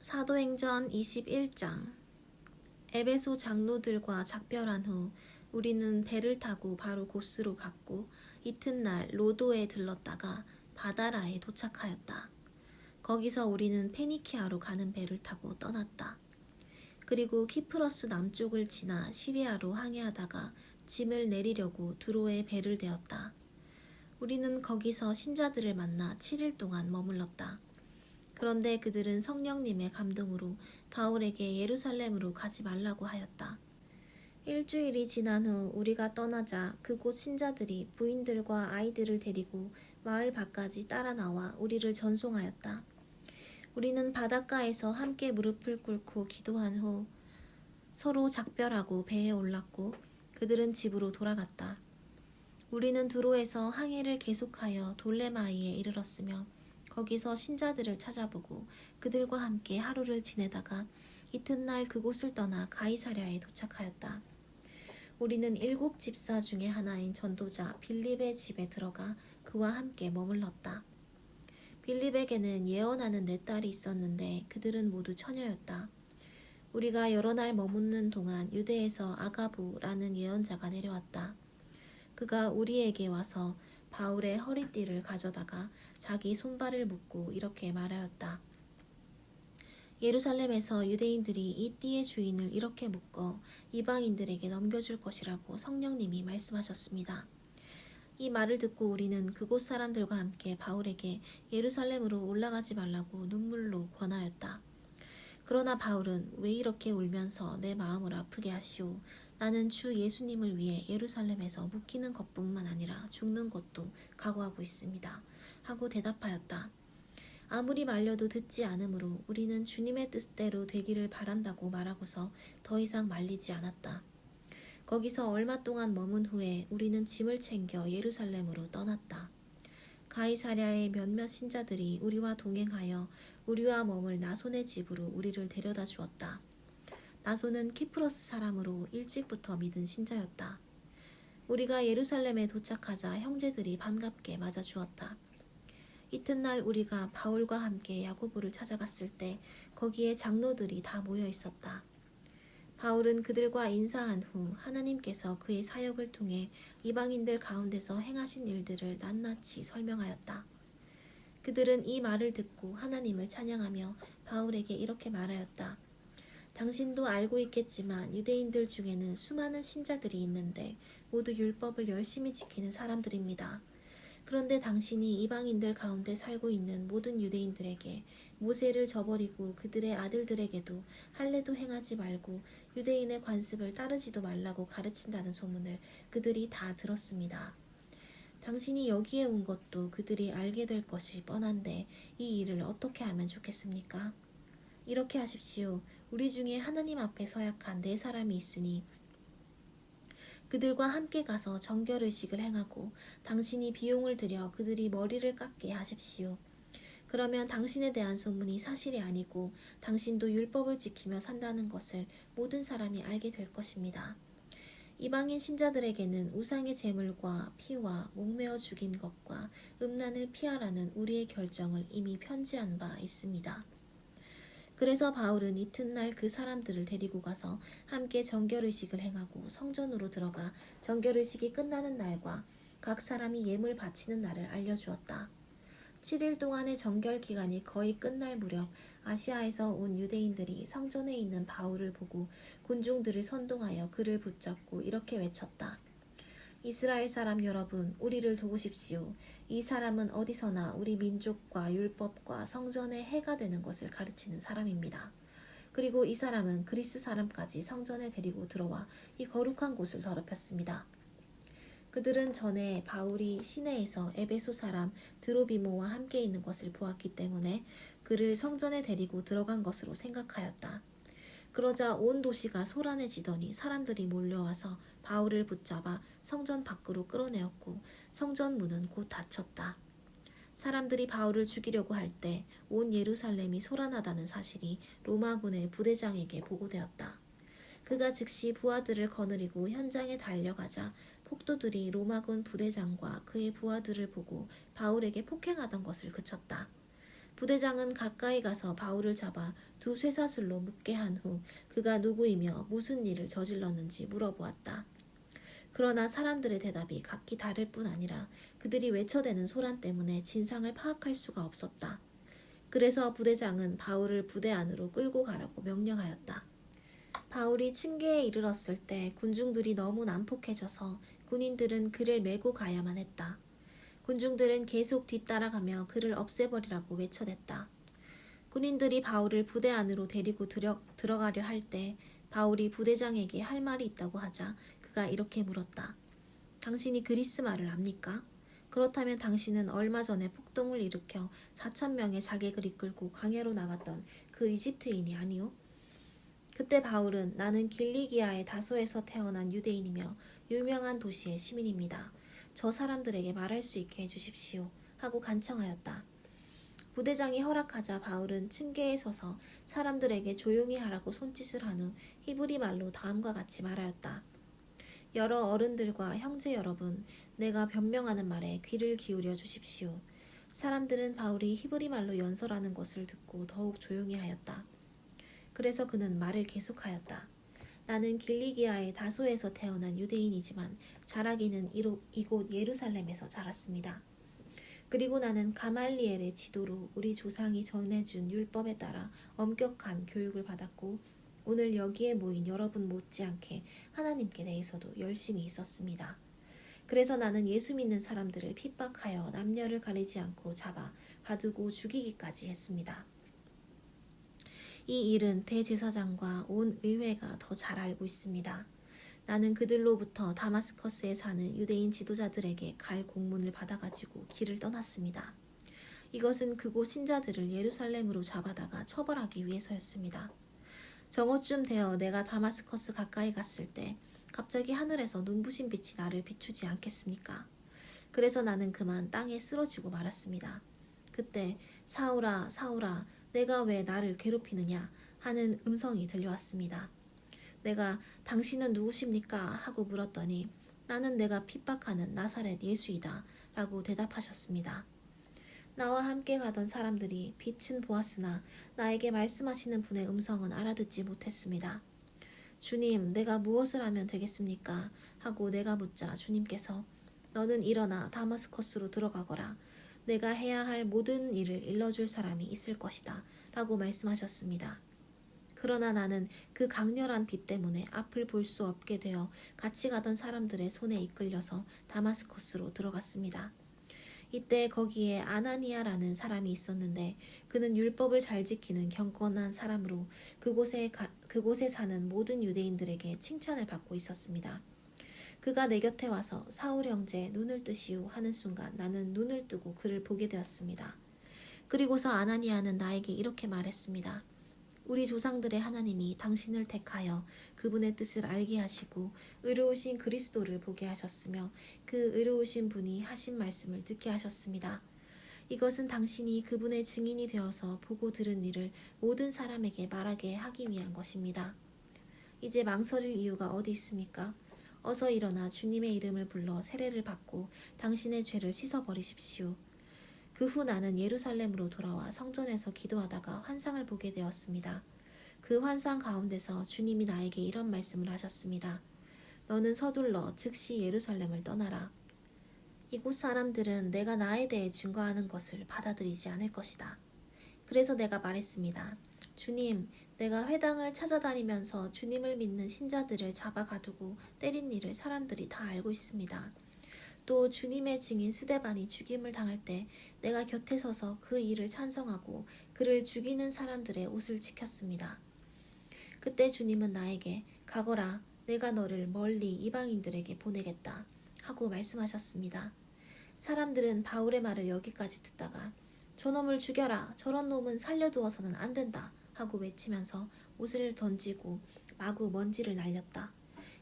사도행전 21장. 에베소 장로들과 작별한 후 우리는 배를 타고 바로 고스로 갔고 이튿날 로도에 들렀다가 바다라에 도착하였다. 거기서 우리는 페니키아로 가는 배를 타고 떠났다. 그리고 키프러스 남쪽을 지나 시리아로 항해하다가 짐을 내리려고 두로에 배를 대었다. 우리는 거기서 신자들을 만나 7일 동안 머물렀다. 그런데 그들은 성령님의 감동으로 바울에게 예루살렘으로 가지 말라고 하였다. 일주일이 지난 후 우리가 떠나자 그곳 신자들이 부인들과 아이들을 데리고 마을 밖까지 따라 나와 우리를 전송하였다. 우리는 바닷가에서 함께 무릎을 꿇고 기도한 후 서로 작별하고 배에 올랐고 그들은 집으로 돌아갔다. 우리는 두로에서 항해를 계속하여 돌레마이에 이르렀으며 거기서 신자들을 찾아보고 그들과 함께 하루를 지내다가 이튿날 그곳을 떠나 가이사랴에 도착하였다. 우리는 7 집사 중에 하나인 전도자 빌립의 집에 들어가 그와 함께 머물렀다. 빌립에게는 예언하는 4딸이 있었는데 그들은 모두 처녀였다. 우리가 여러 날 머무는 동안 유대에서 아가부라는 예언자가 내려왔다. 그가 우리에게 와서 바울의 허리띠를 가져다가 자기 손발을 묶고 이렇게 말하였다. 예루살렘에서 유대인들이 이 띠의 주인을 이렇게 묶어 이방인들에게 넘겨줄 것이라고 성령님이 말씀하셨습니다. 이 말을 듣고 우리는 그곳 사람들과 함께 바울에게 예루살렘으로 올라가지 말라고 눈물로 권하였다. 그러나 바울은 왜 이렇게 울면서 내 마음을 아프게 하시오. 나는 주 예수님을 위해 예루살렘에서 묶이는 것뿐만 아니라 죽는 것도 각오하고 있습니다. 하고 대답하였다. 아무리 말려도 듣지 않으므로 우리는 주님의 뜻대로 되기를 바란다고 말하고서 더 이상 말리지 않았다. 거기서 얼마 동안 머문 후에 우리는 짐을 챙겨 예루살렘으로 떠났다. 가이사랴의 몇몇 신자들이 우리와 동행하여 우리와 머물 나손의 집으로 우리를 데려다 주었다. 나손은 키프로스 사람으로 일찍부터 믿은 신자였다. 우리가 예루살렘에 도착하자 형제들이 반갑게 맞아주었다. 이튿날 우리가 바울과 함께 야고보를 찾아갔을 때 거기에 장로들이 다 모여 있었다. 바울은 그들과 인사한 후 하나님께서 그의 사역을 통해 이방인들 가운데서 행하신 일들을 낱낱이 설명하였다. 그들은 이 말을 듣고 하나님을 찬양하며 바울에게 이렇게 말하였다. 당신도 알고 있겠지만 유대인들 중에는 수많은 신자들이 있는데 모두 율법을 열심히 지키는 사람들입니다. 그런데 당신이 이방인들 가운데 살고 있는 모든 유대인들에게 모세를 저버리고 그들의 아들들에게도 할례도 행하지 말고 유대인의 관습을 따르지도 말라고 가르친다는 소문을 그들이 다 들었습니다. 당신이 여기에 온 것도 그들이 알게 될 것이 뻔한데 이 일을 어떻게 하면 좋겠습니까? 이렇게 하십시오. 우리 중에 하나님 앞에 서약한 4사람이 있으니 그들과 함께 가서 정결의식을 행하고 당신이 비용을 들여 그들이 머리를 깎게 하십시오. 그러면 당신에 대한 소문이 사실이 아니고 당신도 율법을 지키며 산다는 것을 모든 사람이 알게 될 것입니다. 이방인 신자들에게는 우상의 제물과 피와 목매어 죽인 것과 음란을 피하라는 우리의 결정을 이미 편지한 바 있습니다. 그래서 바울은 이튿날 그 사람들을 데리고 가서 함께 정결의식을 행하고 성전으로 들어가 정결의식이 끝나는 날과 각 사람이 예물 바치는 날을 알려주었다. 7일 동안의 정결 기간이 거의 끝날 무렵 아시아에서 온 유대인들이 성전에 있는 바울을 보고 군중들을 선동하여 그를 붙잡고 이렇게 외쳤다. 이스라엘 사람 여러분, 우리를 도우십시오. 이 사람은 어디서나 우리 민족과 율법과 성전에 해가 되는 것을 가르치는 사람입니다. 그리고 이 사람은 그리스 사람까지 성전에 데리고 들어와 이 거룩한 곳을 더럽혔습니다. 그들은 전에 바울이 시내에서 에베소 사람 드로비모와 함께 있는 것을 보았기 때문에 그를 성전에 데리고 들어간 것으로 생각하였다. 그러자 온 도시가 소란해지더니 사람들이 몰려와서 바울을 붙잡아 성전 밖으로 끌어내었고 성전 문은 곧 닫혔다. 사람들이 바울을 죽이려고 할 때 온 예루살렘이 소란하다는 사실이 로마군의 부대장에게 보고되었다. 그가 즉시 부하들을 거느리고 현장에 달려가자 폭도들이 로마군 부대장과 그의 부하들을 보고 바울에게 폭행하던 것을 그쳤다. 부대장은 가까이 가서 바울을 잡아 두 쇠사슬로 묶게 한 후 그가 누구이며 무슨 일을 저질렀는지 물어보았다. 그러나 사람들의 대답이 각기 다를 뿐 아니라 그들이 외쳐대는 소란 때문에 진상을 파악할 수가 없었다. 그래서 부대장은 바울을 부대 안으로 끌고 가라고 명령하였다. 바울이 층계에 이르렀을 때 군중들이 너무 난폭해져서 군인들은 그를 메고 가야만 했다. 군중들은 계속 뒤따라가며 그를 없애버리라고 외쳐댔다. 군인들이 바울을 부대 안으로 데리고 들어가려 할 때 바울이 부대장에게 할 말이 있다고 하자 그가 이렇게 물었다. 당신이 그리스 말을 압니까? 그렇다면 당신은 얼마 전에 폭동을 일으켜 4,000명의 자객을 이끌고 광야로 나갔던 그 이집트인이 아니오? 그때 바울은 나는 길리기아의 다소에서 태어난 유대인이며 유명한 도시의 시민입니다. 저 사람들에게 말할 수 있게 해주십시오. 하고 간청하였다. 부대장이 허락하자 바울은 층계에 서서 사람들에게 조용히 하라고 손짓을 한 후 히브리 말로 다음과 같이 말하였다. 여러 어른들과 형제 여러분, 내가 변명하는 말에 귀를 기울여 주십시오. 사람들은 바울이 히브리 말로 연설하는 것을 듣고 더욱 조용히 하였다. 그래서 그는 말을 계속하였다. 나는 길리기아의 다소에서 태어난 유대인이지만 자라기는 이곳 예루살렘에서 자랐습니다. 그리고 나는 가말리엘의 지도로 우리 조상이 전해준 율법에 따라 엄격한 교육을 받았고 오늘 여기에 모인 여러분 못지않게 하나님께 대해서도 열심히 있었습니다. 그래서 나는 예수 믿는 사람들을 핍박하여 남녀를 가리지 않고 잡아 가두고 죽이기까지 했습니다. 이 일은 대제사장과 온 의회가 더 잘 알고 있습니다. 나는 그들로부터 다마스커스에 사는 유대인 지도자들에게 갈 공문을 받아가지고 길을 떠났습니다. 이것은 그곳 신자들을 예루살렘으로 잡아다가 처벌하기 위해서였습니다. 정오쯤 되어 내가 다마스커스 가까이 갔을 때 갑자기 하늘에서 눈부신 빛이 나를 비추지 않겠습니까? 그래서 나는 그만 땅에 쓰러지고 말았습니다. 그때 사울아 사울아 내가 왜 나를 괴롭히느냐 하는 음성이 들려왔습니다. 내가 당신은 누구십니까? 하고 물었더니 나는 내가 핍박하는 나사렛 예수이다 라고 대답하셨습니다. 나와 함께 가던 사람들이 빛은 보았으나 나에게 말씀하시는 분의 음성은 알아듣지 못했습니다. 주님, 내가 무엇을 하면 되겠습니까? 하고 내가 묻자 주님께서 너는 일어나 다마스커스로 들어가거라. 내가 해야 할 모든 일을 일러줄 사람이 있을 것이다 라고 말씀하셨습니다. 그러나 나는 그 강렬한 빛 때문에 앞을 볼 수 없게 되어 같이 가던 사람들의 손에 이끌려서 다마스커스로 들어갔습니다. 이때 거기에 아나니아라는 사람이 있었는데 그는 율법을 잘 지키는 경건한 사람으로 그곳에 사는 모든 유대인들에게 칭찬을 받고 있었습니다. 그가 내 곁에 와서 사울 형제 눈을 뜨시오 하는 순간 나는 눈을 뜨고 그를 보게 되었습니다. 그리고서 아나니아는 나에게 이렇게 말했습니다. 우리 조상들의 하나님이 당신을 택하여 그분의 뜻을 알게 하시고 의로우신 그리스도를 보게 하셨으며 그 의로우신 분이 하신 말씀을 듣게 하셨습니다. 이것은 당신이 그분의 증인이 되어서 보고 들은 일을 모든 사람에게 말하게 하기 위한 것입니다. 이제 망설일 이유가 어디 있습니까? 어서 일어나 주님의 이름을 불러 세례를 받고 당신의 죄를 씻어버리십시오. 그 후 나는 예루살렘으로 돌아와 성전에서 기도하다가 환상을 보게 되었습니다. 그 환상 가운데서 주님이 나에게 이런 말씀을 하셨습니다. 너는 서둘러 즉시 예루살렘을 떠나라. 이곳 사람들은 내가 나에 대해 증거하는 것을 받아들이지 않을 것이다. 그래서 내가 말했습니다. 주님, 내가 회당을 찾아다니면서 주님을 믿는 신자들을 잡아 가두고 때린 일을 사람들이 다 알고 있습니다. 또 주님의 증인 스데반이 죽임을 당할 때 내가 곁에 서서 그 일을 찬성하고 그를 죽이는 사람들의 옷을 지켰습니다. 그때 주님은 나에게 가거라 내가 너를 멀리 이방인들에게 보내겠다 하고 말씀하셨습니다. 사람들은 바울의 말을 여기까지 듣다가 저놈을 죽여라 저런 놈은 살려두어서는 안 된다 하고 외치면서 옷을 던지고 마구 먼지를 날렸다.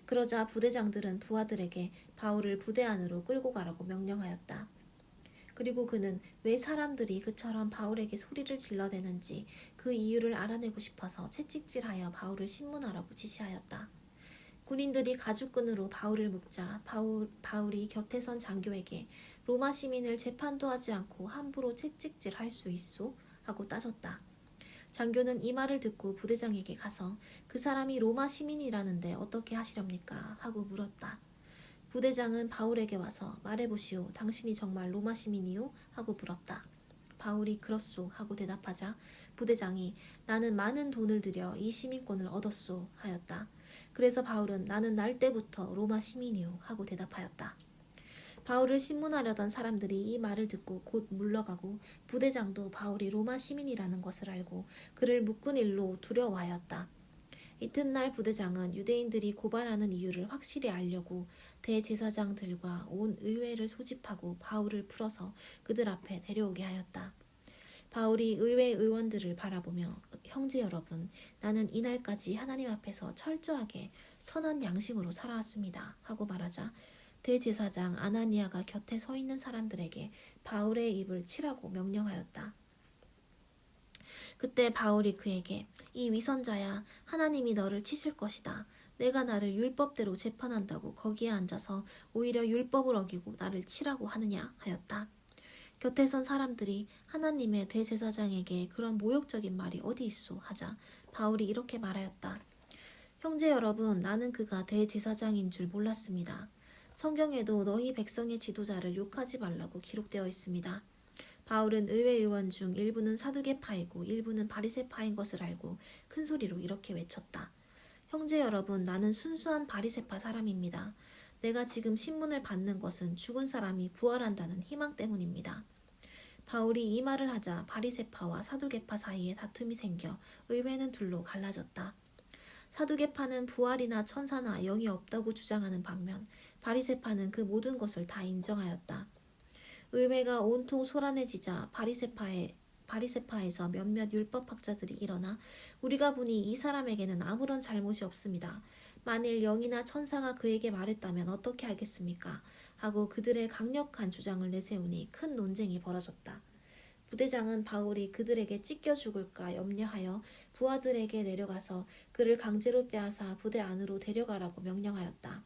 그러자 부대장들은 부하들에게 바울을 부대 안으로 끌고 가라고 명령하였다. 그리고 그는 왜 사람들이 그처럼 바울에게 소리를 질러대는지 그 이유를 알아내고 싶어서 채찍질하여 바울을 신문하라고 지시하였다. 군인들이 가죽끈으로 바울을 묶자 바울이 곁에 선 장교에게 로마 시민을 재판도 하지 않고 함부로 채찍질할 수 있소? 하고 따졌다. 장교는 이 말을 듣고 부대장에게 가서 그 사람이 로마 시민이라는데 어떻게 하시렵니까? 하고 물었다. 부대장은 바울에게 와서 말해보시오. 당신이 정말 로마 시민이요? 하고 물었다. 바울이 그렇소 하고 대답하자 부대장이 나는 많은 돈을 들여 이 시민권을 얻었소 하였다. 그래서 바울은 나는 날 때부터 로마 시민이요 하고 대답하였다. 바울을 신문하려던 사람들이 이 말을 듣고 곧 물러가고 부대장도 바울이 로마 시민이라는 것을 알고 그를 묶은 일로 두려워하였다. 이튿날 부대장은 유대인들이 고발하는 이유를 확실히 알려고 대제사장들과 온 의회를 소집하고 바울을 풀어서 그들 앞에 데려오게 하였다. 바울이 의회 의원들을 바라보며 형제 여러분, 나는 이날까지 하나님 앞에서 철저하게 선한 양심으로 살아왔습니다. 하고 말하자 대제사장 아나니아가 곁에 서 있는 사람들에게 바울의 입을 치라고 명령하였다. 그때 바울이 그에게 이 위선자야 하나님이 너를 치실 것이다. 내가 나를 율법대로 재판한다고 거기에 앉아서 오히려 율법을 어기고 나를 치라고 하느냐 하였다. 곁에 선 사람들이 하나님의 대제사장에게 그런 모욕적인 말이 어디 있소 하자 바울이 이렇게 말하였다. 형제 여러분, 나는 그가 대제사장인 줄 몰랐습니다. 성경에도 너희 백성의 지도자를 욕하지 말라고 기록되어 있습니다. 바울은 의회 의원 중 일부는 사두개파이고 일부는 바리새파인 것을 알고 큰 소리로 이렇게 외쳤다. 형제 여러분, 나는 순수한 바리새파 사람입니다. 내가 지금 신문을 받는 것은 죽은 사람이 부활한다는 희망 때문입니다. 바울이 이 말을 하자 바리새파와 사두개파 사이에 다툼이 생겨 의회는 둘로 갈라졌다. 사두개파는 부활이나 천사나 영이 없다고 주장하는 반면 바리새파는 그 모든 것을 다 인정하였다. 의회가 온통 소란해지자 바리새파에서 몇몇 율법학자들이 일어나 우리가 보니 이 사람에게는 아무런 잘못이 없습니다. 만일 영이나 천사가 그에게 말했다면 어떻게 하겠습니까? 하고 그들의 강력한 주장을 내세우니 큰 논쟁이 벌어졌다. 부대장은 바울이 그들에게 찢겨 죽을까 염려하여 부하들에게 내려가서 그를 강제로 빼앗아 부대 안으로 데려가라고 명령하였다.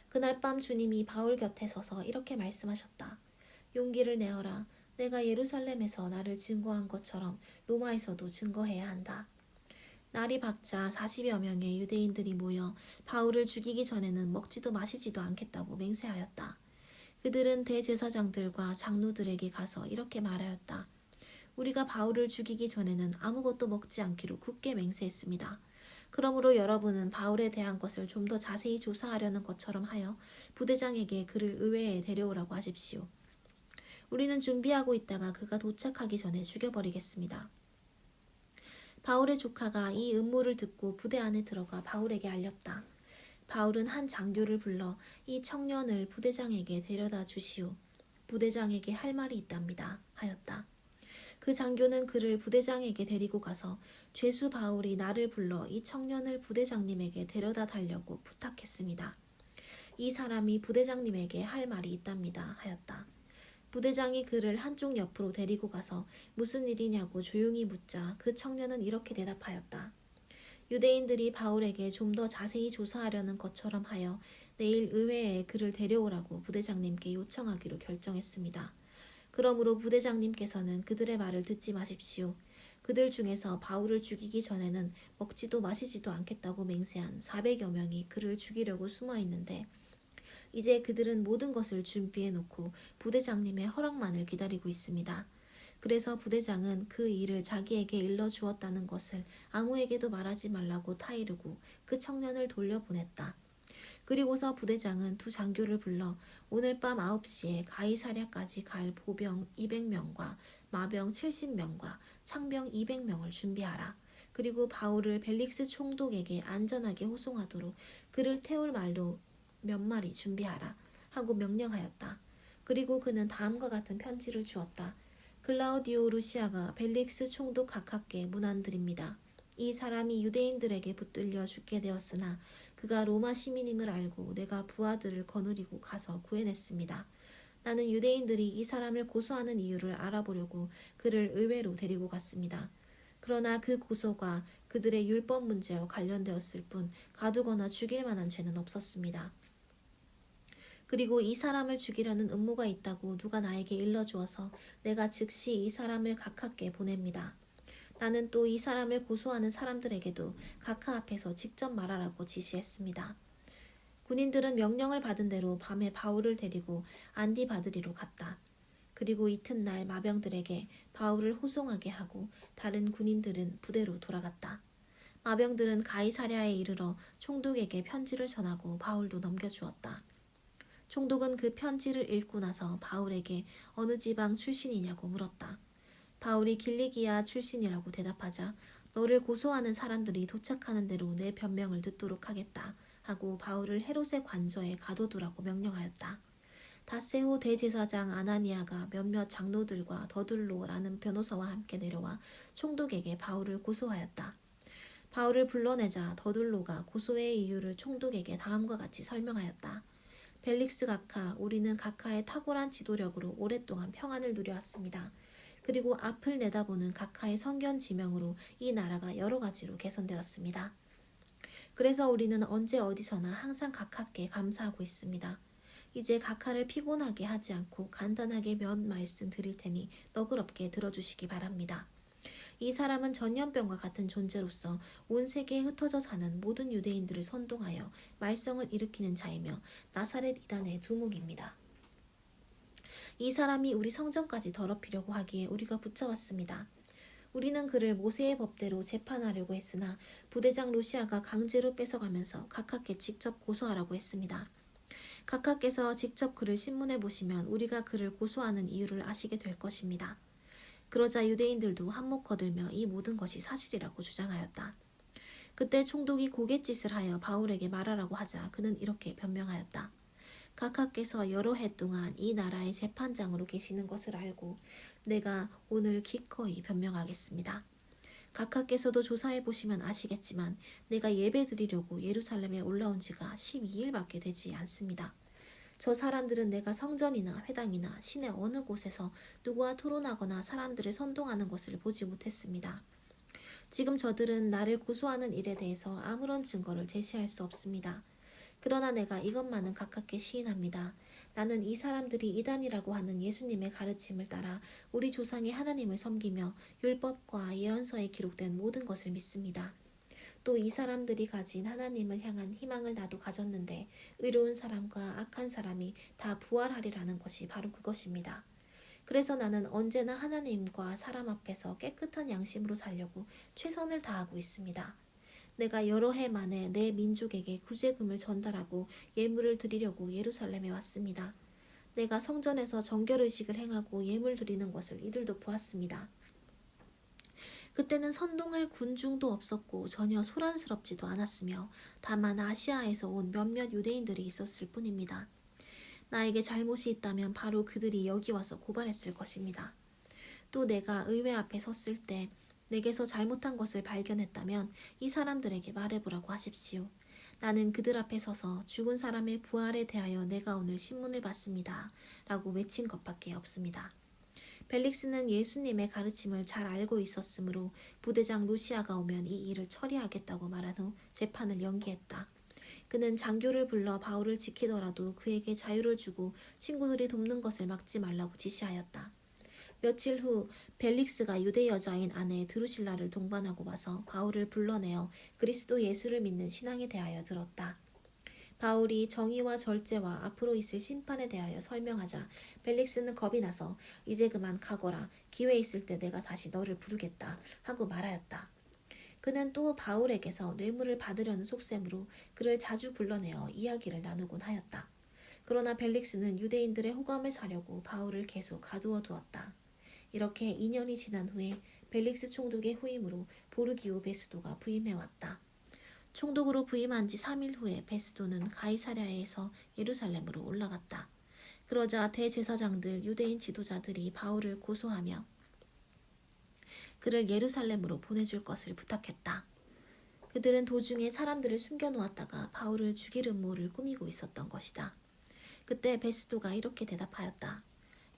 그날 밤 주님이 바울 곁에 서서 이렇게 말씀하셨다. 용기를 내어라. 내가 예루살렘에서 나를 증거한 것처럼 로마에서도 증거해야 한다. 날이 밝자 40여 명의 유대인들이 모여 바울을 죽이기 전에는 먹지도 마시지도 않겠다고 맹세하였다. 그들은 대제사장들과 장로들에게 가서 이렇게 말하였다. 우리가 바울을 죽이기 전에는 아무것도 먹지 않기로 굳게 맹세했습니다. 그러므로 여러분은 바울에 대한 것을 좀 더 자세히 조사하려는 것처럼 하여 부대장에게 그를 의회에 데려오라고 하십시오. 우리는 준비하고 있다가 그가 도착하기 전에 죽여버리겠습니다. 바울의 조카가 이 음모를 듣고 부대 안에 들어가 바울에게 알렸다. 바울은 한 장교를 불러 이 청년을 부대장에게 데려다 주시오. 부대장에게 할 말이 있답니다. 하였다. 그 장교는 그를 부대장에게 데리고 가서 죄수 바울이 나를 불러 이 청년을 부대장님에게 데려다 달라고 부탁했습니다. 이 사람이 부대장님에게 할 말이 있답니다. 하였다. 부대장이 그를 한쪽 옆으로 데리고 가서 무슨 일이냐고 조용히 묻자 그 청년은 이렇게 대답하였다. 유대인들이 바울에게 좀 더 자세히 조사하려는 것처럼 하여 내일 의회에 그를 데려오라고 부대장님께 요청하기로 결정했습니다. 그러므로 부대장님께서는 그들의 말을 듣지 마십시오. 그들 중에서 바울을 죽이기 전에는 먹지도 마시지도 않겠다고 맹세한 400여 명이 그를 죽이려고 숨어 있는데 이제 그들은 모든 것을 준비해 놓고 부대장님의 허락만을 기다리고 있습니다. 그래서 부대장은 그 일을 자기에게 일러주었다는 것을 아무에게도 말하지 말라고 타이르고 그 청년을 돌려보냈다. 그리고서 부대장은 두 장교를 불러 오늘 밤 9시에 가이사랴까지 갈 보병 200명과 마병 70명과 창병 200명을 준비하라. 그리고 바울을 벨릭스 총독에게 안전하게 호송하도록 그를 태울 말로 몇 마리 준비하라 하고 명령하였다. 그리고 그는 다음과 같은 편지를 주었다. 클라우디오 루시아가 벨릭스 총독 각하께 문안드립니다. 이 사람이 유대인들에게 붙들려 죽게 되었으나 그가 로마 시민임을 알고 내가 부하들을 거느리고 가서 구해냈습니다. 나는 유대인들이 이 사람을 고소하는 이유를 알아보려고 그를 의회로 데리고 갔습니다. 그러나 그 고소가 그들의 율법 문제와 관련되었을 뿐 가두거나 죽일 만한 죄는 없었습니다. 그리고 이 사람을 죽이려는 음모가 있다고 누가 나에게 일러주어서 내가 즉시 이 사람을 각하께 보냅니다. 나는 또 이 사람을 고소하는 사람들에게도 각하 앞에서 직접 말하라고 지시했습니다. 군인들은 명령을 받은 대로 밤에 바울을 데리고 안디바드리로 갔다. 그리고 이튿날 마병들에게 바울을 호송하게 하고 다른 군인들은 부대로 돌아갔다. 마병들은 가이사랴에 이르러 총독에게 편지를 전하고 바울도 넘겨주었다. 총독은 그 편지를 읽고 나서 바울에게 어느 지방 출신이냐고 물었다. 바울이 길리기아 출신이라고 대답하자 너를 고소하는 사람들이 도착하는 대로 내 변명을 듣도록 하겠다 하고 바울을 헤롯의 관저에 가둬두라고 명령하였다. 다세오 대제사장 아나니아가 몇몇 장로들과 더둘로라는 변호사와 함께 내려와 총독에게 바울을 고소하였다. 바울을 불러내자 더둘로가 고소의 이유를 총독에게 다음과 같이 설명하였다. 벨릭스 각하, 우리는 각하의 탁월한 지도력으로 오랫동안 평안을 누려왔습니다. 그리고 앞을 내다보는 각하의 성견 지명으로 이 나라가 여러 가지로 개선되었습니다. 그래서 우리는 언제 어디서나 항상 각하께 감사하고 있습니다. 이제 각하를 피곤하게 하지 않고 간단하게 몇 말씀 드릴 테니 너그럽게 들어주시기 바랍니다. 이 사람은 전염병과 같은 존재로서 온 세계에 흩어져 사는 모든 유대인들을 선동하여 말썽을 일으키는 자이며 나사렛 이단의 두목입니다. 이 사람이 우리 성전까지 더럽히려고 하기에 우리가 붙잡았습니다. 우리는 그를 모세의 법대로 재판하려고 했으나 부대장 루시아가 강제로 뺏어가면서 각하께 직접 고소하라고 했습니다. 각하께서 직접 그를 신문해 보시면 우리가 그를 고소하는 이유를 아시게 될 것입니다. 그러자 유대인들도 한몫 거들며 이 모든 것이 사실이라고 주장하였다. 그때 총독이 고갯짓을 하여 바울에게 말하라고 하자 그는 이렇게 변명하였다. 각하께서 여러 해 동안 이 나라의 재판장으로 계시는 것을 알고 내가 오늘 기꺼이 변명하겠습니다. 각하께서도 조사해 보시면 아시겠지만 내가 예배 드리려고 예루살렘에 올라온 지가 12일밖에 되지 않습니다. 저 사람들은 내가 성전이나 회당이나 시내 어느 곳에서 누구와 토론하거나 사람들을 선동하는 것을 보지 못했습니다. 지금 저들은 나를 고소하는 일에 대해서 아무런 증거를 제시할 수 없습니다. 그러나 내가 이것만은 각하께 시인합니다. 나는 이 사람들이 이단이라고 하는 예수님의 가르침을 따라 우리 조상이 하나님을 섬기며 율법과 예언서에 기록된 모든 것을 믿습니다. 또 이 사람들이 가진 하나님을 향한 희망을 나도 가졌는데 의로운 사람과 악한 사람이 다 부활하리라는 것이 바로 그것입니다. 그래서 나는 언제나 하나님과 사람 앞에서 깨끗한 양심으로 살려고 최선을 다하고 있습니다. 내가 여러 해 만에 내 민족에게 구제금을 전달하고 예물을 드리려고 예루살렘에 왔습니다. 내가 성전에서 정결의식을 행하고 예물 드리는 것을 이들도 보았습니다. 그때는 선동할 군중도 없었고 전혀 소란스럽지도 않았으며 다만 아시아에서 온 몇몇 유대인들이 있었을 뿐입니다. 나에게 잘못이 있다면 바로 그들이 여기 와서 고발했을 것입니다. 또 내가 의회 앞에 섰을 때 내게서 잘못한 것을 발견했다면 이 사람들에게 말해보라고 하십시오. 나는 그들 앞에 서서 죽은 사람의 부활에 대하여 내가 오늘 신문을 봤습니다. 라고 외친 것밖에 없습니다. 벨릭스는 예수님의 가르침을 잘 알고 있었으므로 부대장 루시아가 오면 이 일을 처리하겠다고 말한 후 재판을 연기했다. 그는 장교를 불러 바울을 지키더라도 그에게 자유를 주고 친구들이 돕는 것을 막지 말라고 지시하였다. 며칠 후 벨릭스가 유대 여자인 아내 드루실라를 동반하고 와서 바울을 불러내어 그리스도 예수를 믿는 신앙에 대하여 들었다. 바울이 정의와 절제와 앞으로 있을 심판에 대하여 설명하자 벨릭스는 겁이 나서 이제 그만 가거라. 기회 있을 때 내가 다시 너를 부르겠다 하고 말하였다. 그는 또 바울에게서 뇌물을 받으려는 속셈으로 그를 자주 불러내어 이야기를 나누곤 하였다. 그러나 벨릭스는 유대인들의 호감을 사려고 바울을 계속 가두어 두었다. 이렇게 2년이 지난 후에 벨릭스 총독의 후임으로 보르기오 베스도가 부임해왔다. 총독으로 부임한 지 3일 후에 베스도는 가이사랴에서 예루살렘으로 올라갔다. 그러자 대제사장들 유대인 지도자들이 바울을 고소하며 그를 예루살렘으로 보내줄 것을 부탁했다. 그들은 도중에 사람들을 숨겨놓았다가 바울을 죽일 음모를 꾸미고 있었던 것이다. 그때 베스도가 이렇게 대답하였다.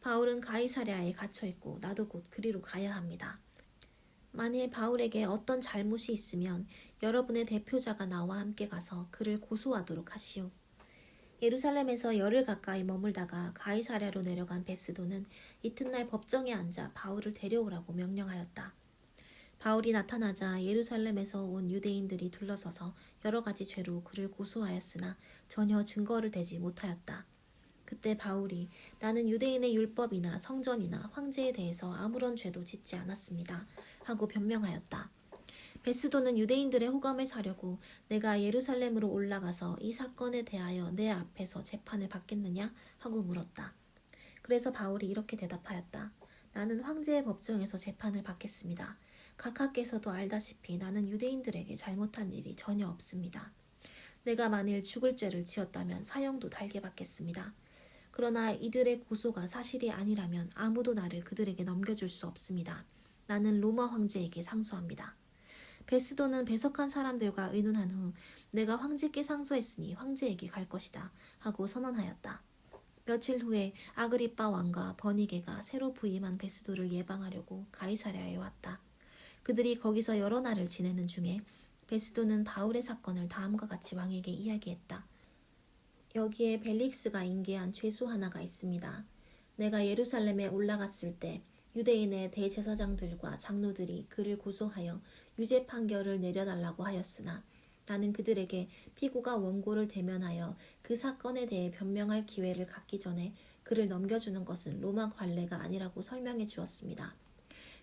바울은 가이사랴에 갇혀있고 나도 곧 그리로 가야 합니다. 만일 바울에게 어떤 잘못이 있으면 여러분의 대표자가 나와 함께 가서 그를 고소하도록 하시오. 예루살렘에서 열흘 가까이 머물다가 가이사랴로 내려간 베스도는 이튿날 법정에 앉아 바울을 데려오라고 명령하였다. 바울이 나타나자 예루살렘에서 온 유대인들이 둘러서서 여러 가지 죄로 그를 고소하였으나 전혀 증거를 대지 못하였다. 그때 바울이 나는 유대인의 율법이나 성전이나 황제에 대해서 아무런 죄도 짓지 않았습니다 하고 변명하였다. 베스도는 유대인들의 호감을 사려고 내가 예루살렘으로 올라가서 이 사건에 대하여 내 앞에서 재판을 받겠느냐 하고 물었다. 그래서 바울이 이렇게 대답하였다. 나는 황제의 법정에서 재판을 받겠습니다. 각하께서도 알다시피 나는 유대인들에게 잘못한 일이 전혀 없습니다. 내가 만일 죽을 죄를 지었다면 사형도 달게 받겠습니다. 그러나 이들의 고소가 사실이 아니라면 아무도 나를 그들에게 넘겨줄 수 없습니다. 나는 로마 황제에게 상소합니다. 베스도는 배석한 사람들과 의논한 후 내가 황제께 상소했으니 황제에게 갈 것이다 하고 선언하였다. 며칠 후에 아그리빠 왕과 버니게가 새로 부임한 베스도를 예방하려고 가이사랴에 왔다. 그들이 거기서 여러 날을 지내는 중에 베스도는 바울의 사건을 다음과 같이 왕에게 이야기했다. 여기에 벨릭스가 인계한 죄수 하나가 있습니다. 내가 예루살렘에 올라갔을 때 유대인의 대제사장들과 장로들이 그를 고소하여 유죄 판결을 내려달라고 하였으나 나는 그들에게 피고가 원고를 대면하여 그 사건에 대해 변명할 기회를 갖기 전에 그를 넘겨주는 것은 로마 관례가 아니라고 설명해 주었습니다.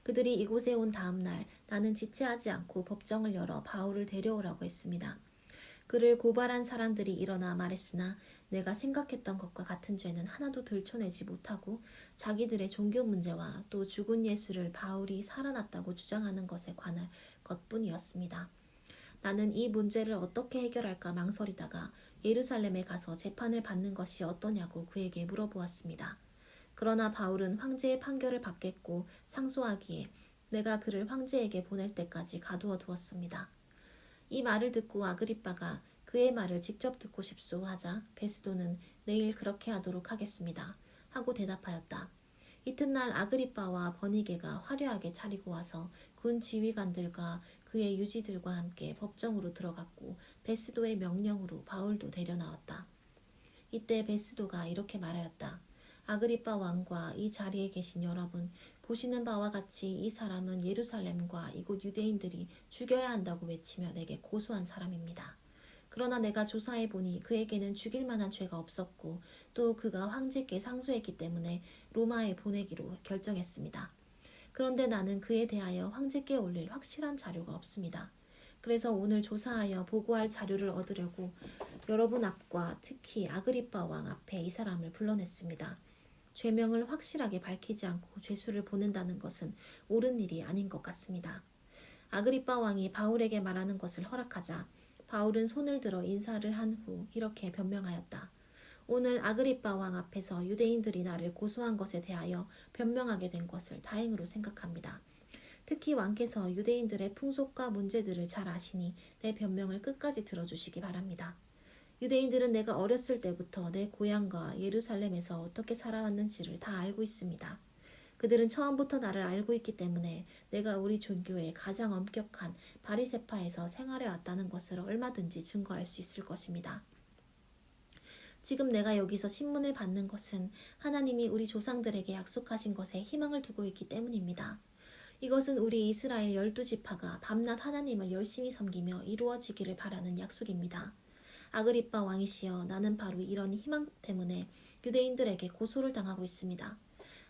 그들이 이곳에 온 다음 날 나는 지체하지 않고 법정을 열어 바울을 데려오라고 했습니다. 그를 고발한 사람들이 일어나 말했으나 내가 생각했던 것과 같은 죄는 하나도 들춰내지 못하고 자기들의 종교 문제와 또 죽은 예수를 바울이 살아났다고 주장하는 것에 관할 것뿐이었습니다. 나는 이 문제를 어떻게 해결할까 망설이다가 예루살렘에 가서 재판을 받는 것이 어떠냐고 그에게 물어보았습니다. 그러나 바울은 황제의 판결을 받겠고 상소하기에 내가 그를 황제에게 보낼 때까지 가두어 두었습니다. 이 말을 듣고 아그리빠가 그의 말을 직접 듣고 싶소 하자 베스도는 내일 그렇게 하도록 하겠습니다 하고 대답하였다. 이튿날 아그리빠와 버니게가 화려하게 차리고 와서 군 지휘관들과 그의 유지들과 함께 법정으로 들어갔고 베스도의 명령으로 바울도 데려나왔다. 이때 베스도가 이렇게 말하였다. 아그리빠 왕과 이 자리에 계신 여러분, 보시는 바와 같이 이 사람은 예루살렘과 이곳 유대인들이 죽여야 한다고 외치며 내게 고소한 사람입니다. 그러나 내가 조사해 보니 그에게는 죽일 만한 죄가 없었고 또 그가 황제께 상소했기 때문에 로마에 보내기로 결정했습니다. 그런데 나는 그에 대하여 황제께 올릴 확실한 자료가 없습니다. 그래서 오늘 조사하여 보고할 자료를 얻으려고 여러분 앞과 특히 아그리빠 왕 앞에 이 사람을 불러냈습니다. 죄명을 확실하게 밝히지 않고 죄수를 보낸다는 것은 옳은 일이 아닌 것 같습니다. 아그리빠 왕이 바울에게 말하는 것을 허락하자 바울은 손을 들어 인사를 한 후 이렇게 변명하였다. 오늘 아그리빠 왕 앞에서 유대인들이 나를 고소한 것에 대하여 변명하게 된 것을 다행으로 생각합니다. 특히 왕께서 유대인들의 풍속과 문제들을 잘 아시니 내 변명을 끝까지 들어주시기 바랍니다. 유대인들은 내가 어렸을 때부터 내 고향과 예루살렘에서 어떻게 살아왔는지를 다 알고 있습니다. 그들은 처음부터 나를 알고 있기 때문에 내가 우리 종교의 가장 엄격한 바리새파에서 생활해 왔다는 것을 얼마든지 증거할 수 있을 것입니다. 지금 내가 여기서 신문을 받는 것은 하나님이 우리 조상들에게 약속하신 것에 희망을 두고 있기 때문입니다. 이것은 우리 이스라엘 12지파가 밤낮 하나님을 열심히 섬기며 이루어지기를 바라는 약속입니다. 아그리빠 왕이시여, 나는 바로 이런 희망 때문에 유대인들에게 고소를 당하고 있습니다.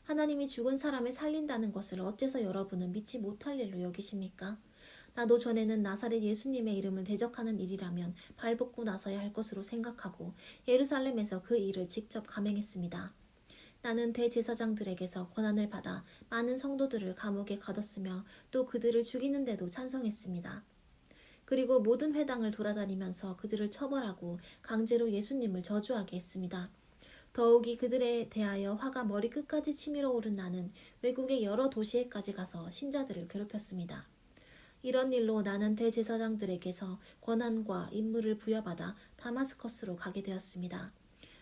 하나님이 죽은 사람을 살린다는 것을 어째서 여러분은 믿지 못할 일로 여기십니까? 나도 전에는 나사렛 예수님의 이름을 대적하는 일이라면 발벗고 나서야 할 것으로 생각하고 예루살렘에서 그 일을 직접 감행했습니다. 나는 대제사장들에게서 권한을 받아 많은 성도들을 감옥에 가뒀으며 또 그들을 죽이는데도 찬성했습니다. 그리고 모든 회당을 돌아다니면서 그들을 처벌하고 강제로 예수님을 저주하게 했습니다. 더욱이 그들에 대하여 화가 머리끝까지 치밀어 오른 나는 외국의 여러 도시에까지 가서 신자들을 괴롭혔습니다. 이런 일로 나는 대제사장들에게서 권한과 임무를 부여받아 다마스커스로 가게 되었습니다.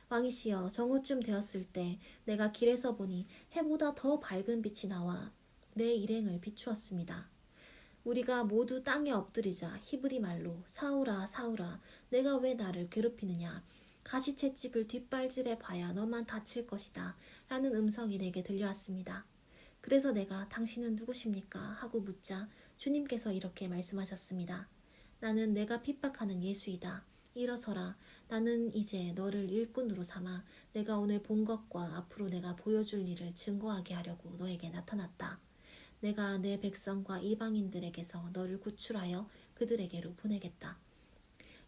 왕이시여, 정오쯤 되었을 때 내가 길에서 보니 해보다 더 밝은 빛이 나와 내 일행을 비추었습니다. 우리가 모두 땅에 엎드리자 히브리 말로 사울아 사울아 내가 왜 나를 괴롭히느냐 가시채찍을 뒷발질해 봐야 너만 다칠 것이다 라는 음성이 내게 들려왔습니다. 그래서 내가 당신은 누구십니까? 하고 묻자 주님께서 이렇게 말씀하셨습니다. 나는 내가 핍박하는 예수이다. 일어서라. 나는 이제 너를 일꾼으로 삼아 내가 오늘 본 것과 앞으로 내가 보여줄 일을 증거하게 하려고 너에게 나타났다. 내가 내 백성과 이방인들에게서 너를 구출하여 그들에게로 보내겠다.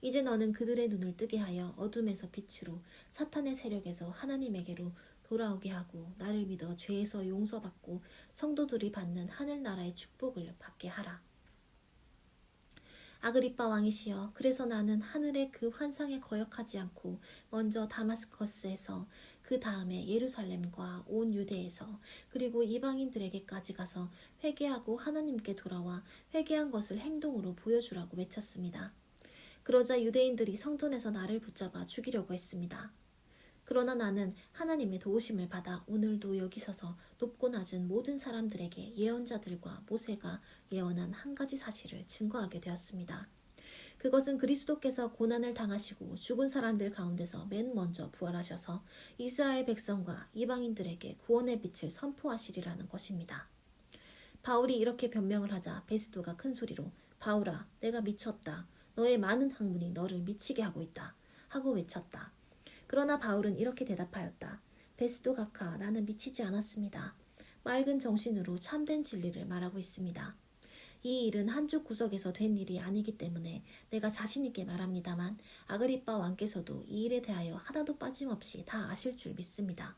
이제 너는 그들의 눈을 뜨게 하여 어둠에서 빛으로 사탄의 세력에서 하나님에게로 돌아오게 하고 나를 믿어 죄에서 용서받고 성도들이 받는 하늘나라의 축복을 받게 하라. 아그리빠 왕이시여, 그래서 나는 하늘의 그 환상에 거역하지 않고 먼저 다마스커스에서 그 다음에 예루살렘과 온 유대에서 그리고 이방인들에게까지 가서 회개하고 하나님께 돌아와 회개한 것을 행동으로 보여주라고 외쳤습니다. 그러자 유대인들이 성전에서 나를 붙잡아 죽이려고 했습니다. 그러나 나는 하나님의 도우심을 받아 오늘도 여기 서서 높고 낮은 모든 사람들에게 예언자들과 모세가 예언한 한 가지 사실을 증거하게 되었습니다. 그것은 그리스도께서 고난을 당하시고 죽은 사람들 가운데서 맨 먼저 부활하셔서 이스라엘 백성과 이방인들에게 구원의 빛을 선포하시리라는 것입니다. 바울이 이렇게 변명을 하자 베스도가 큰 소리로 바울아, 내가 미쳤다. 너의 많은 학문이 너를 미치게 하고 있다. 하고 외쳤다. 그러나 바울은 이렇게 대답하였다. 베스도 각하, 나는 미치지 않았습니다. 맑은 정신으로 참된 진리를 말하고 있습니다. 이 일은 한쪽 구석에서 된 일이 아니기 때문에 내가 자신 있게 말합니다만 아그리빠 왕께서도 이 일에 대하여 하나도 빠짐없이 다 아실 줄 믿습니다.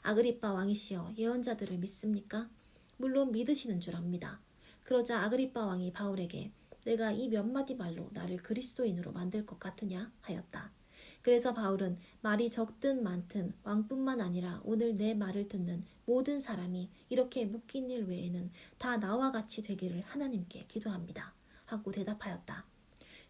아그리빠 왕이시여, 예언자들을 믿습니까? 물론 믿으시는 줄 압니다. 그러자 아그리빠 왕이 바울에게 내가 이 몇 마디 말로 나를 그리스도인으로 만들 것 같으냐 하였다. 그래서 바울은 말이 적든 많든 왕뿐만 아니라 오늘 내 말을 듣는 모든 사람이 이렇게 묶인 일 외에는 다 나와 같이 되기를 하나님께 기도합니다. 하고 대답하였다.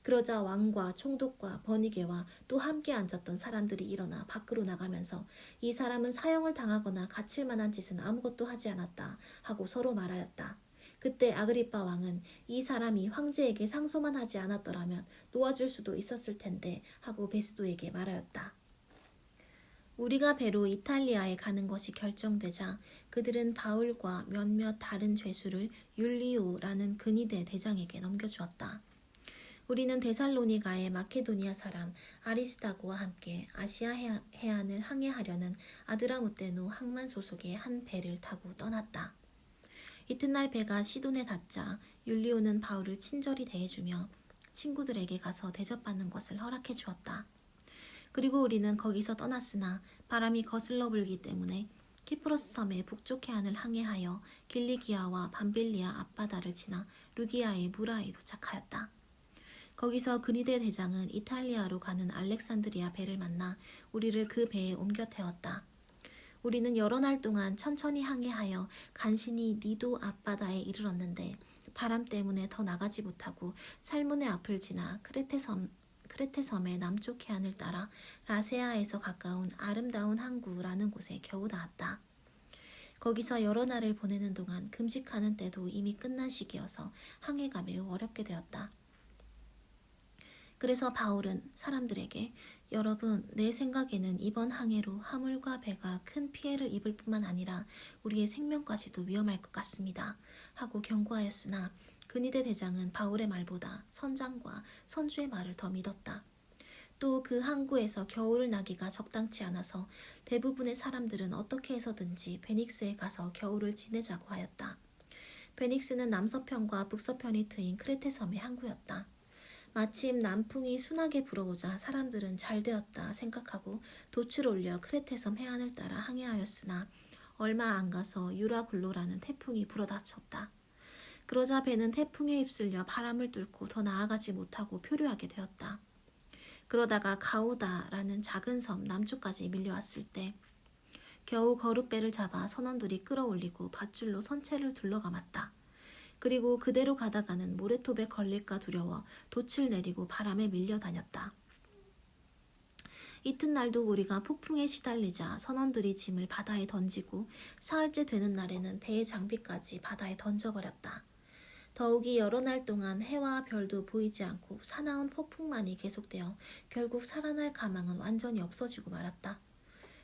그러자 왕과 총독과 번이게와 또 함께 앉았던 사람들이 일어나 밖으로 나가면서 이 사람은 사형을 당하거나 갇힐 만한 짓은 아무것도 하지 않았다 하고 서로 말하였다. 그때 아그리빠 왕은 이 사람이 황제에게 상소만 하지 않았더라면 놓아줄 수도 있었을 텐데 하고 베스도에게 말하였다. 우리가 배로 이탈리아에 가는 것이 결정되자 그들은 바울과 몇몇 다른 죄수를 율리오라는 근위대 대장에게 넘겨주었다. 우리는 데살로니가의 마케도니아 사람 아리스다고와 함께 아시아 해안을 항해하려는 아드라무테노 항만 소속의 한 배를 타고 떠났다. 이튿날 배가 시돈에 닿자 율리오는 바울을 친절히 대해주며 친구들에게 가서 대접받는 것을 허락해 주었다. 그리고 우리는 거기서 떠났으나 바람이 거슬러 불기 때문에 키프로스 섬의 북쪽 해안을 항해하여 길리기아와 밤빌리아 앞바다를 지나 루기아의 무라에 도착하였다. 거기서 근위대 대장은 이탈리아로 가는 알렉산드리아 배를 만나 우리를 그 배에 옮겨 태웠다. 우리는 여러 날 동안 천천히 항해하여 간신히 니도 앞바다에 이르렀는데 바람 때문에 더 나가지 못하고 살문의 앞을 지나 크레테섬의 남쪽 해안을 따라 라세아에서 가까운 아름다운 항구라는 곳에 겨우 닿았다. 거기서 여러 날을 보내는 동안 금식하는 때도 이미 끝난 시기여서 항해가 매우 어렵게 되었다. 그래서 바울은 사람들에게 여러분, 내 생각에는 이번 항해로 화물과 배가 큰 피해를 입을 뿐만 아니라 우리의 생명까지도 위험할 것 같습니다. 하고 경고하였으나 근위대 대장은 바울의 말보다 선장과 선주의 말을 더 믿었다. 또 그 항구에서 겨울을 나기가 적당치 않아서 대부분의 사람들은 어떻게 해서든지 베닉스에 가서 겨울을 지내자고 하였다. 베닉스는 남서편과 북서편이 트인 크레테 섬의 항구였다. 마침 남풍이 순하게 불어오자 사람들은 잘 되었다 생각하고 돛을 올려 크레테섬 해안을 따라 항해하였으나 얼마 안 가서 유라굴로라는 태풍이 불어닥쳤다. 그러자 배는 태풍에 휩쓸려 바람을 뚫고 더 나아가지 못하고 표류하게 되었다. 그러다가 가오다라는 작은 섬 남쪽까지 밀려왔을 때 겨우 거룻배를 잡아 선원들이 끌어올리고 밧줄로 선체를 둘러감았다. 그리고 그대로 가다가는 모래톱에 걸릴까 두려워 돛을 내리고 바람에 밀려 다녔다. 이튿날도 우리가 폭풍에 시달리자 선원들이 짐을 바다에 던지고 사흘째 되는 날에는 배의 장비까지 바다에 던져버렸다. 더욱이 여러 날 동안 해와 별도 보이지 않고 사나운 폭풍만이 계속되어 결국 살아날 가망은 완전히 없어지고 말았다.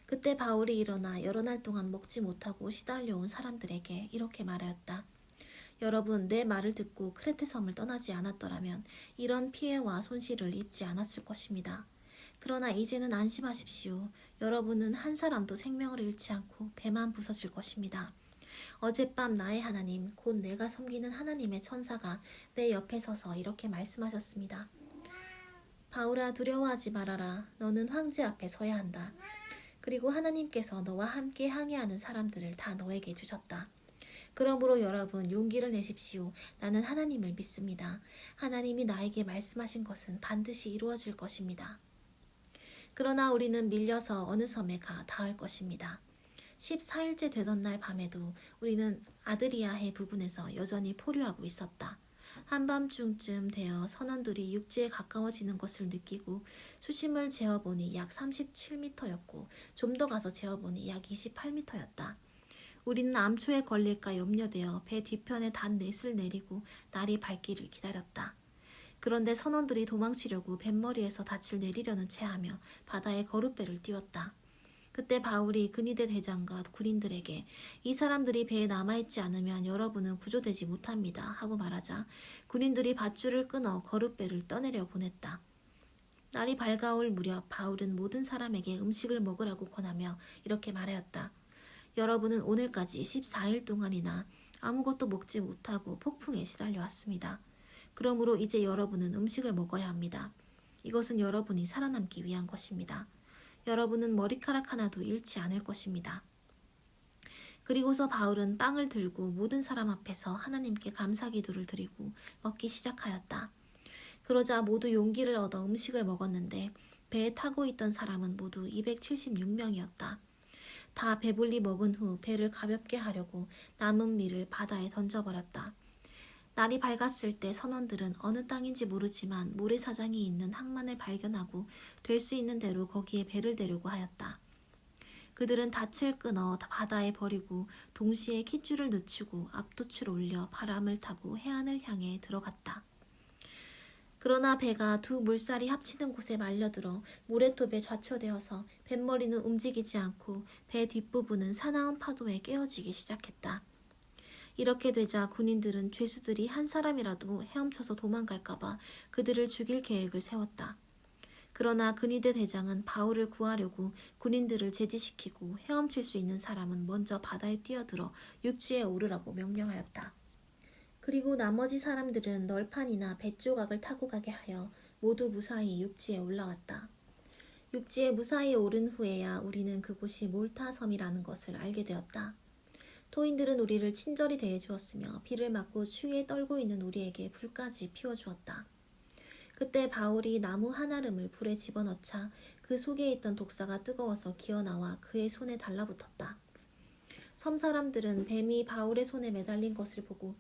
그때 바울이 일어나 여러 날 동안 먹지 못하고 시달려온 사람들에게 이렇게 말하였다. 여러분, 내 말을 듣고 크레테 섬을 떠나지 않았더라면 이런 피해와 손실을 입지 않았을 것입니다. 그러나 이제는 안심하십시오. 여러분은 한 사람도 생명을 잃지 않고 배만 부서질 것입니다. 어젯밤 나의 하나님, 곧 내가 섬기는 하나님의 천사가 내 옆에 서서 이렇게 말씀하셨습니다. 바울아, 두려워하지 말아라. 너는 황제 앞에 서야 한다. 그리고 하나님께서 너와 함께 항해하는 사람들을 다 너에게 주셨다. 그러므로 여러분, 용기를 내십시오. 나는 하나님을 믿습니다. 하나님이 나에게 말씀하신 것은 반드시 이루어질 것입니다. 그러나 우리는 밀려서 어느 섬에 가 닿을 것입니다. 14일째 되던 날 밤에도 우리는 아드리아해 부근에서 여전히 포류하고 있었다. 한밤중쯤 되어 선원들이 육지에 가까워지는 것을 느끼고 수심을 재어보니 약 37m였고 좀 더 가서 재어보니 약 28m였다. 우리는 암초에 걸릴까 염려되어 배 뒤편에 단넷을 내리고 날이 밝기를 기다렸다. 그런데 선원들이 도망치려고 뱃머리에서 닻을 내리려는 체하며 바다에 거룻배를 띄웠다. 그때 바울이 근위대 대장과 군인들에게 이 사람들이 배에 남아있지 않으면 여러분은 구조되지 못합니다 하고 말하자 군인들이 밧줄을 끊어 거룻배를 떠내려 보냈다. 날이 밝아올 무렵 바울은 모든 사람에게 음식을 먹으라고 권하며 이렇게 말하였다. 여러분은 오늘까지 14일 동안이나 아무것도 먹지 못하고 폭풍에 시달려왔습니다. 그러므로 이제 여러분은 음식을 먹어야 합니다. 이것은 여러분이 살아남기 위한 것입니다. 여러분은 머리카락 하나도 잃지 않을 것입니다. 그리고서 바울은 빵을 들고 모든 사람 앞에서 하나님께 감사기도를 드리고 먹기 시작하였다. 그러자 모두 용기를 얻어 음식을 먹었는데 배에 타고 있던 사람은 모두 276명이었다. 다 배불리 먹은 후 배를 가볍게 하려고 남은 밀을 바다에 던져버렸다. 날이 밝았을 때 선원들은 어느 땅인지 모르지만 모래사장이 있는 항만을 발견하고 될 수 있는 대로 거기에 배를 대려고 하였다. 그들은 닻을 끊어 바다에 버리고 동시에 깃줄을 늦추고 앞돛을 올려 바람을 타고 해안을 향해 들어갔다. 그러나 배가 두 물살이 합치는 곳에 말려들어 모래톱에 좌초되어서 뱃머리는 움직이지 않고 배 뒷부분은 사나운 파도에 깨어지기 시작했다. 이렇게 되자 군인들은 죄수들이 한 사람이라도 헤엄쳐서 도망갈까봐 그들을 죽일 계획을 세웠다. 그러나 근위대 대장은 바울을 구하려고 군인들을 제지시키고 헤엄칠 수 있는 사람은 먼저 바다에 뛰어들어 육지에 오르라고 명령하였다. 그리고 나머지 사람들은 널판이나 뱃조각을 타고 가게 하여 모두 무사히 육지에 올라왔다. 육지에 무사히 오른 후에야 우리는 그곳이 몰타 섬이라는 것을 알게 되었다. 토인들은 우리를 친절히 대해주었으며 비를 맞고 추위에 떨고 있는 우리에게 불까지 피워주었다. 그때 바울이 나무 한 아름을 불에 집어넣자 그 속에 있던 독사가 뜨거워서 기어나와 그의 손에 달라붙었다. 섬 사람들은 뱀이 바울의 손에 매달린 것을 보고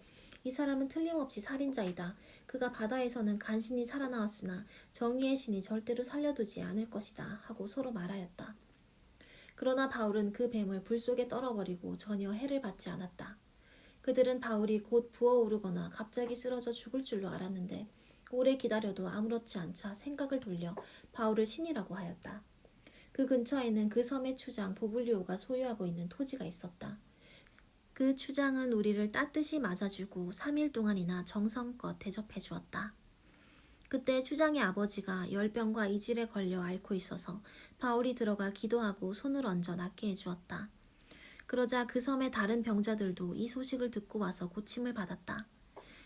이 사람은 틀림없이 살인자이다. 그가 바다에서는 간신히 살아나왔으나 정의의 신이 절대로 살려두지 않을 것이다 하고 서로 말하였다. 그러나 바울은 그 뱀을 불 속에 떨어버리고 전혀 해를 받지 않았다. 그들은 바울이 곧 부어오르거나 갑자기 쓰러져 죽을 줄로 알았는데 오래 기다려도 아무렇지 않자 생각을 돌려 바울을 신이라고 하였다. 그 근처에는 그 섬의 추장 보블리오가 소유하고 있는 토지가 있었다. 그 추장은 우리를 따뜻이 맞아주고 3일 동안이나 정성껏 대접해 주었다. 그때 추장의 아버지가 열병과 이질에 걸려 앓고 있어서 바울이 들어가 기도하고 손을 얹어 낫게 해주었다. 그러자 그 섬의 다른 병자들도 이 소식을 듣고 와서 고침을 받았다.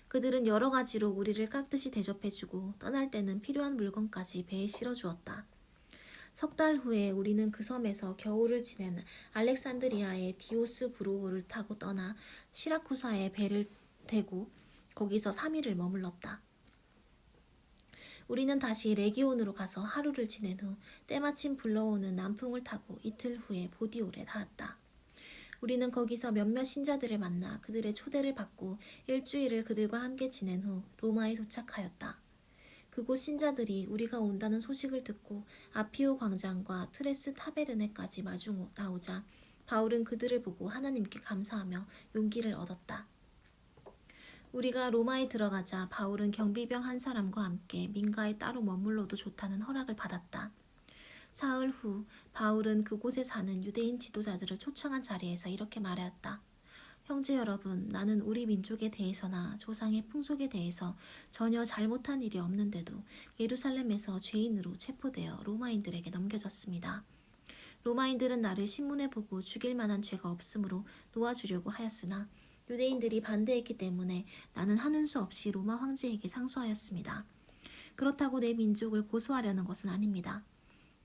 그들은 여러 가지로 우리를 깍듯이 대접해주고 떠날 때는 필요한 물건까지 배에 실어주었다. 석 달 후에 우리는 그 섬에서 겨울을 지낸 알렉산드리아의 디오스 그로호를 타고 떠나 시라쿠사에 배를 대고 거기서 3일을 머물렀다. 우리는 다시 레기온으로 가서 하루를 지낸 후 때마침 불러오는 남풍을 타고 이틀 후에 보디올에 닿았다. 우리는 거기서 몇몇 신자들을 만나 그들의 초대를 받고 일주일을 그들과 함께 지낸 후 로마에 도착하였다. 그곳 신자들이 우리가 온다는 소식을 듣고 아피오 광장과 트레스 타베르네까지 마주 나오자 바울은 그들을 보고 하나님께 감사하며 용기를 얻었다. 우리가 로마에 들어가자 바울은 경비병 한 사람과 함께 민가에 따로 머물러도 좋다는 허락을 받았다. 사흘 후 바울은 그곳에 사는 유대인 지도자들을 초청한 자리에서 이렇게 말하였다. 형제 여러분, 나는 우리 민족에 대해서나 조상의 풍속에 대해서 전혀 잘못한 일이 없는데도 예루살렘에서 죄인으로 체포되어 로마인들에게 넘겨졌습니다. 로마인들은 나를 신문에 보고 죽일 만한 죄가 없으므로 놓아주려고 하였으나 유대인들이 반대했기 때문에 나는 하는 수 없이 로마 황제에게 상소하였습니다. 그렇다고 내 민족을 고소하려는 것은 아닙니다.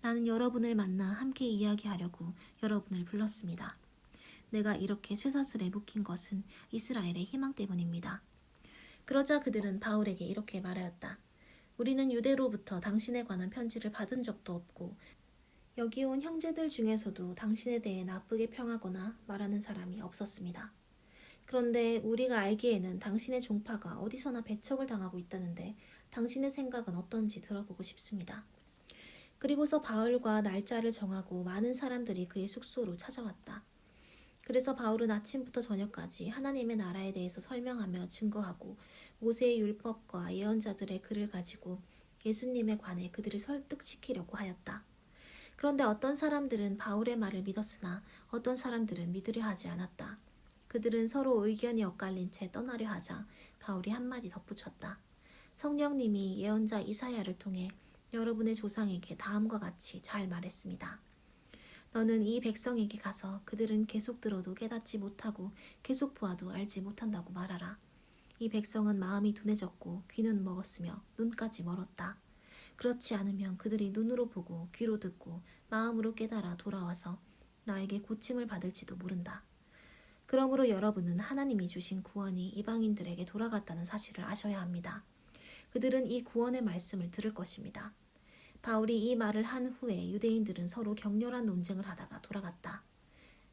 나는 여러분을 만나 함께 이야기하려고 여러분을 불렀습니다. 내가 이렇게 쇠사슬에 묶인 것은 이스라엘의 희망 때문입니다. 그러자 그들은 바울에게 이렇게 말하였다. 우리는 유대로부터 당신에 관한 편지를 받은 적도 없고 여기 온 형제들 중에서도 당신에 대해 나쁘게 평하거나 말하는 사람이 없었습니다. 그런데 우리가 알기에는 당신의 종파가 어디서나 배척을 당하고 있다는데 당신의 생각은 어떤지 들어보고 싶습니다. 그리고서 바울과 날짜를 정하고 많은 사람들이 그의 숙소로 찾아왔다. 그래서 바울은 아침부터 저녁까지 하나님의 나라에 대해서 설명하며 증거하고 모세의 율법과 예언자들의 글을 가지고 예수님에 관해 그들을 설득시키려고 하였다. 그런데 어떤 사람들은 바울의 말을 믿었으나 어떤 사람들은 믿으려 하지 않았다. 그들은 서로 의견이 엇갈린 채 떠나려 하자 바울이 한마디 덧붙였다. 성령님이 예언자 이사야를 통해 여러분의 조상에게 다음과 같이 잘 말했습니다. 너는 이 백성에게 가서 그들은 계속 들어도 깨닫지 못하고 계속 보아도 알지 못한다고 말하라. 이 백성은 마음이 둔해졌고 귀는 먹었으며 눈까지 멀었다. 그렇지 않으면 그들이 눈으로 보고 귀로 듣고 마음으로 깨달아 돌아와서 나에게 고침을 받을지도 모른다. 그러므로 여러분은 하나님이 주신 구원이 이방인들에게 돌아갔다는 사실을 아셔야 합니다. 그들은 이 구원의 말씀을 들을 것입니다. 바울이 이 말을 한 후에 유대인들은 서로 격렬한 논쟁을 하다가 돌아갔다.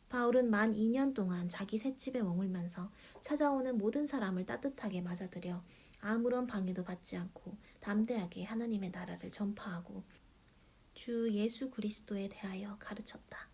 바울은 만 2년 동안 자기 셋집에 머물면서 찾아오는 모든 사람을 따뜻하게 맞아들여 아무런 방해도 받지 않고 담대하게 하나님의 나라를 전파하고 주 예수 그리스도에 대하여 가르쳤다.